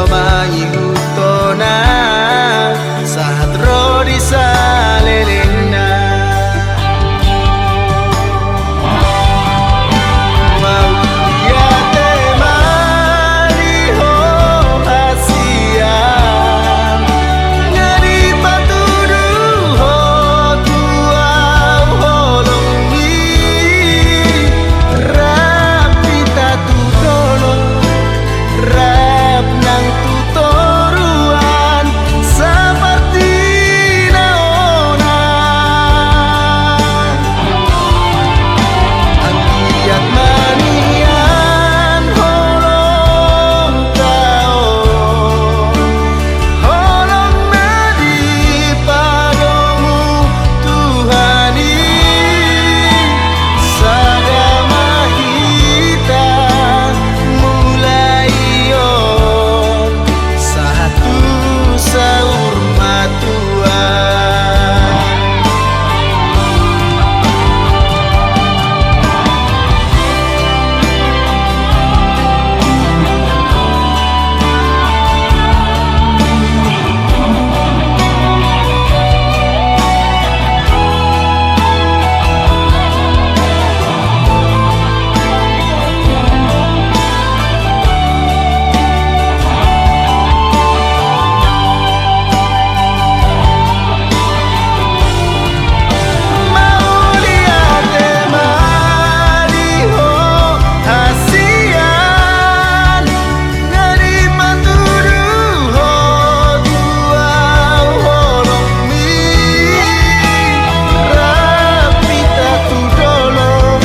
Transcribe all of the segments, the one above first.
manyi utona saat rodi salelena mau dia temani ho hasian ngari paturu ho tua holongi rapi tatu dolong rap nang tutoruan seperti naona angkiat manian holong tao holong nadi padamu Tuhani sagama hita mulai yon satu saur matua mau lihat temani ho hasian ngari paturu ho tua holong mi rapi tatu dolong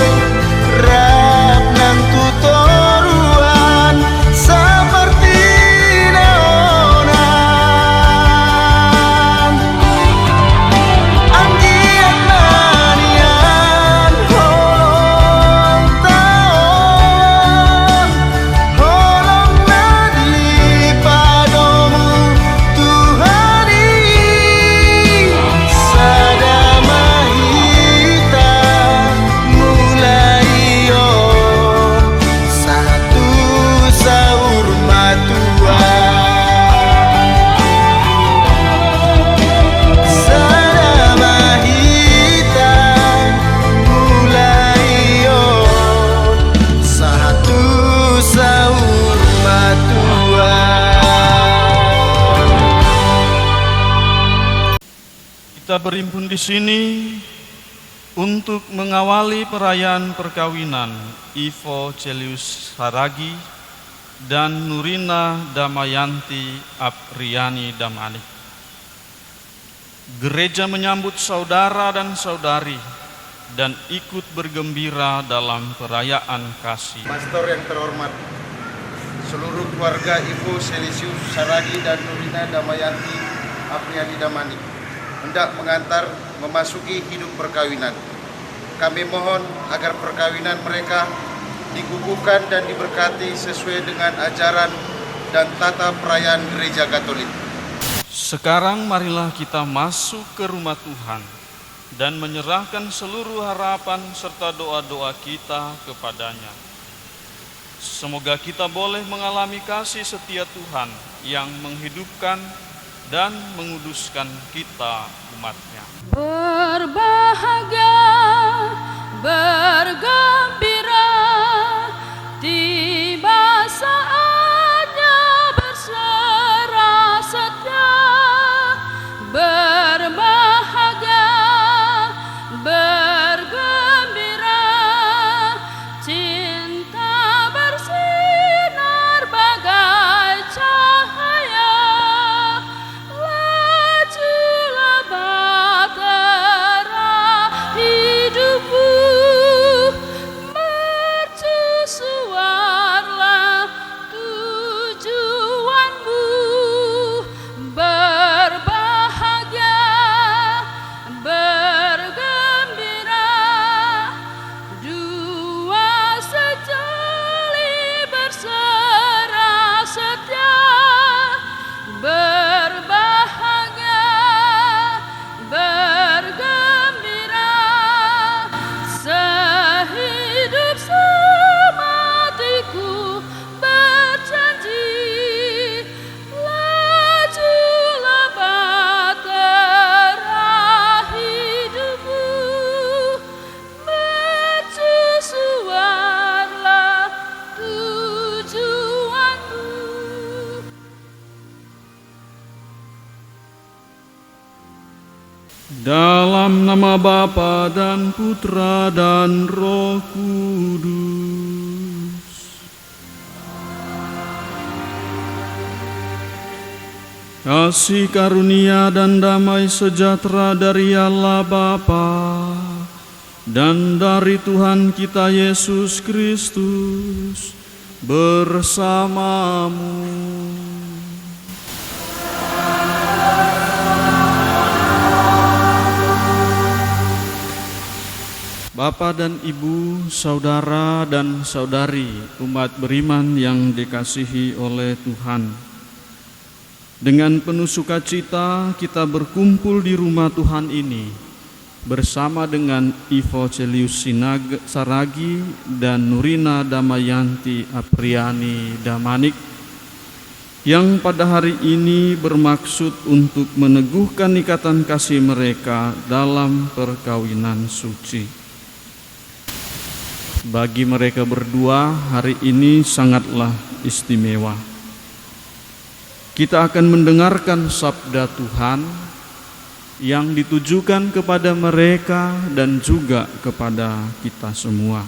rap nang tutoruan seperti naonan anggiat manian holong taon holong nadi padamu Tuhani sadama hita mulai yon satu saur matua sadama hita mulai yon satu saur matua. Kita berhimpun di sini untuk mengawali perayaan perkawinan Ivo Celius Saragi dan Nurina Damayanti Apriani Damani. Gereja menyambut saudara dan saudari dan ikut bergembira dalam perayaan kasih. Pastor yang terhormat, seluruh keluarga Ivo Celius Saragi dan Nurina Damayanti Apriani Damani hendak mengantar memasuki hidup perkawinan. Kami mohon agar perkawinan mereka dikukuhkan dan diberkati sesuai dengan ajaran dan tata perayaan Gereja Katolik. Sekarang marilah kita masuk ke rumah Tuhan dan menyerahkan seluruh harapan serta doa-doa kita kepadanya. Semoga kita boleh mengalami kasih setia Tuhan yang menghidupkan dan menguduskan kita umatnya. Berbahagia, bergembira, tiba saatnya berserah setia. Berbahagia, bergembira, cinta bersinar bagai cahaya. Lajulah bahtera hidupku Dalam nama Bapa dan Putra dan Roh Kudus. Kasih karunia dan damai sejahtera dari Allah Bapa dan dari Tuhan kita Yesus Kristus bersamamu. Bapak dan Ibu, saudara dan saudari, umat beriman yang dikasihi oleh Tuhan. Dengan penuh sukacita kita berkumpul di rumah Tuhan ini bersama dengan Ivo Celius Saragi dan Nurina Damayanti Apriani Damanik yang pada hari ini bermaksud untuk meneguhkan ikatan kasih mereka dalam perkawinan suci. Bagi mereka berdua, hari ini sangatlah istimewa. Kita akan mendengarkan sabda Tuhan yang ditujukan kepada mereka dan juga kepada kita semua.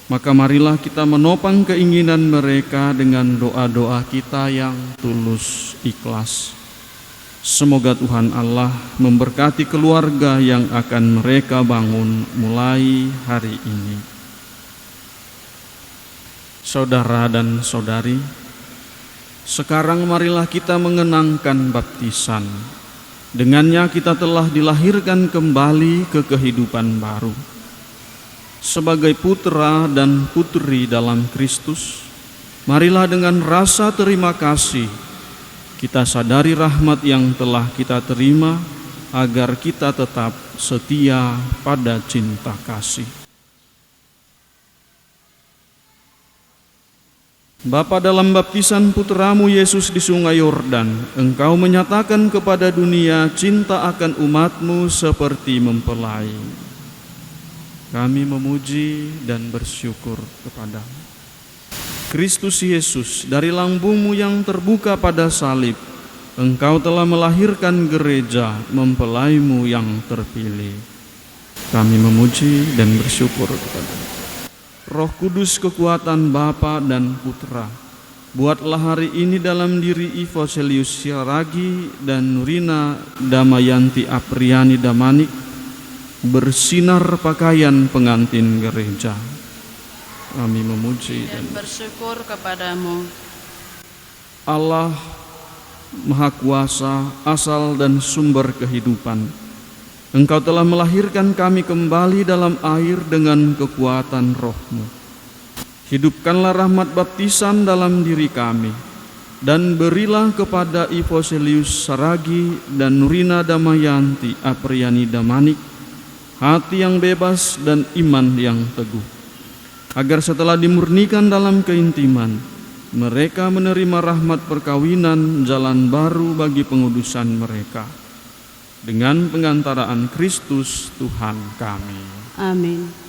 Maka marilah kita menopang keinginan mereka dengan doa-doa kita yang tulus ikhlas. Semoga Tuhan Allah memberkati keluarga yang akan mereka bangun mulai hari ini. Saudara dan saudari, sekarang marilah kita mengenangkan baptisan. Dengannya kita telah dilahirkan kembali ke kehidupan baru. Sebagai putra dan putri dalam Kristus, marilah dengan rasa terima kasih kita sadari rahmat yang telah kita terima agar kita tetap setia pada cinta kasih. Bapa, dalam baptisan putramu Yesus di sungai Yordan, Engkau menyatakan kepada dunia cinta akan umatmu seperti mempelai. Kami memuji dan bersyukur kepadamu. Kristus Yesus, dari lambungmu yang terbuka pada salib, Engkau telah melahirkan gereja, mempelaimu yang terpilih. Kami memuji dan bersyukur kepadamu. Roh Kudus, kekuatan Bapa dan Putra, buatlah hari ini dalam diri Ivo Celius Saragi dan Nurina Damayanti Apriani Damanik bersinar pakaian pengantin gereja. Kami memuji dan bersyukur kepadamu. Allah Maha Kuasa, asal dan sumber kehidupan, Engkau telah melahirkan kami kembali dalam air dengan kekuatan Roh-Mu. Hidupkanlah rahmat baptisan dalam diri kami, dan berilah kepada Ivo Celius Saragi dan Nurina Damayanti Apriani Damanik hati yang bebas dan iman yang teguh, agar setelah dimurnikan dalam keintiman, mereka menerima rahmat perkawinan, jalan baru bagi pengudusan mereka. Dengan pengantaraan Kristus Tuhan kami. Amin.